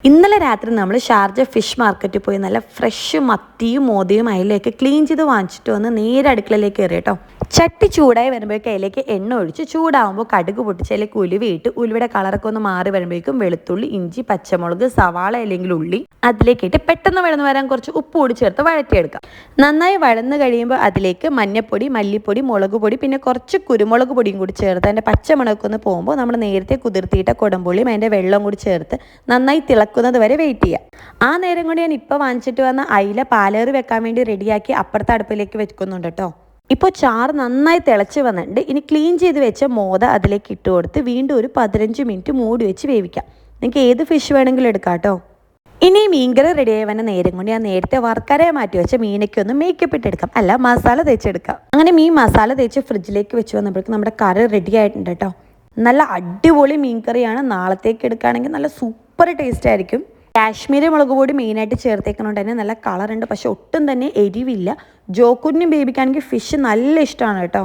ഇന്നലെ രാത്രി നമ്മൾ ഷാർജ ഫിഷ് മാർക്കറ്റിൽ പോയി നല്ല ഫ്രഷ് മത്തിയും മോതയും അയിലേക്ക് ക്ലീൻ ചെയ്ത് വാങ്ങിച്ചിട്ട് വന്ന് നേരെ അടുക്കളയിലേക്ക് കയറി കേട്ടോ. ചട്ടി ചൂടായി വരുമ്പോഴേക്കും അതിലേക്ക് എണ്ണ ഒഴിച്ച് ചൂടാകുമ്പോൾ കടുക് പൊട്ടിച്ച് അതിലേക്ക് ഉലുവയിട്ട് ഉലുവയുടെ കളറൊക്കെ ഒന്ന് മാറി വരുമ്പോഴേക്കും വെളുത്തുള്ളി, ഇഞ്ചി, പച്ചമുളക്, സവാള അല്ലെങ്കിൽ ഉള്ളി അതിലേക്കിട്ട് പെട്ടെന്ന് വഴന്ന് വരാൻ കുറച്ച് ഉപ്പ് കൂടി ചേർത്ത് വഴറ്റിയെടുക്കാം. നന്നായി വഴന്ന് കഴിയുമ്പോൾ അതിലേക്ക് മഞ്ഞപ്പൊടി, മല്ലിപ്പൊടി, മുളക് പൊടി, പിന്നെ കുറച്ച് കുരുമുളക് പൊടിയും കൂടി ചേർത്ത് അതിൻ്റെ പച്ചമുളകൊക്കെ ഒന്ന് പോകുമ്പോൾ നമ്മൾ നേരത്തെ കുതിർത്തിയിട്ട കുടംപുളിയും അതിൻ്റെ വെള്ളം കൂടി ചേർത്ത് നന്നായി തിളക്കുന്നത് വരെ വെയിറ്റ് ചെയ്യാം. ആ നേരം കൊണ്ട് ഞാൻ ഇപ്പോൾ വാങ്ങിച്ചിട്ട് വന്ന അയില പാലേറ് വെക്കാൻ വേണ്ടി റെഡിയാക്കി അപ്പുറത്തെ അടുപ്പിലേക്ക് വെക്കുന്നുണ്ട് കേട്ടോ. ഇപ്പോൾ ചാറ് നന്നായി തിളച്ച് വന്നിട്ടുണ്ട്. ഇനി ക്ലീൻ ചെയ്ത് വെച്ച മോത അതിലേക്ക് ഇട്ട് കൊടുത്ത് വീണ്ടും ഒരു 15 മിനിറ്റ് മൂടി വെച്ച് വേവിക്കാം. നിങ്ങൾക്ക് ഏത് ഫിഷ് വേണമെങ്കിലും എടുക്കാം കേട്ടോ. ഇനി മീൻകറി റെഡിയായി വന്ന നേരം കൊണ്ട് ഞാൻ നേരത്തെ വറുക്കരയെ മാറ്റി വെച്ച മീനൊക്കെ ഒന്ന് മേക്കപ്പ് ഇട്ടെടുക്കാം, അല്ല മസാല തേച്ചെടുക്കാം. അങ്ങനെ മീൻ മസാല തേച്ച് ഫ്രിഡ്ജിലേക്ക് വെച്ച് വന്നപ്പോഴേക്കും നമ്മുടെ കറി റെഡി ആയിട്ടുണ്ട് കേട്ടോ. നല്ല അടിപൊളി മീൻ കറിയാണ്. നാളത്തേക്ക് എടുക്കുകയാണെങ്കിൽ നല്ല സൂപ്പർ ടേസ്റ്റ് ആയിരിക്കും. കാശ്മീരി മുളക് പൊടി മെയിനായിട്ട് ചേർത്തേക്കുന്നതുകൊണ്ട് തന്നെ നല്ല കളറുണ്ട്, പക്ഷെ ഒട്ടും തന്നെ എരിവില്ല. ജോക്കുഞ്ഞും ബേബിക്കാണെങ്കിൽ ഫിഷ് നല്ല ഇഷ്ടമാണ് കേട്ടോ.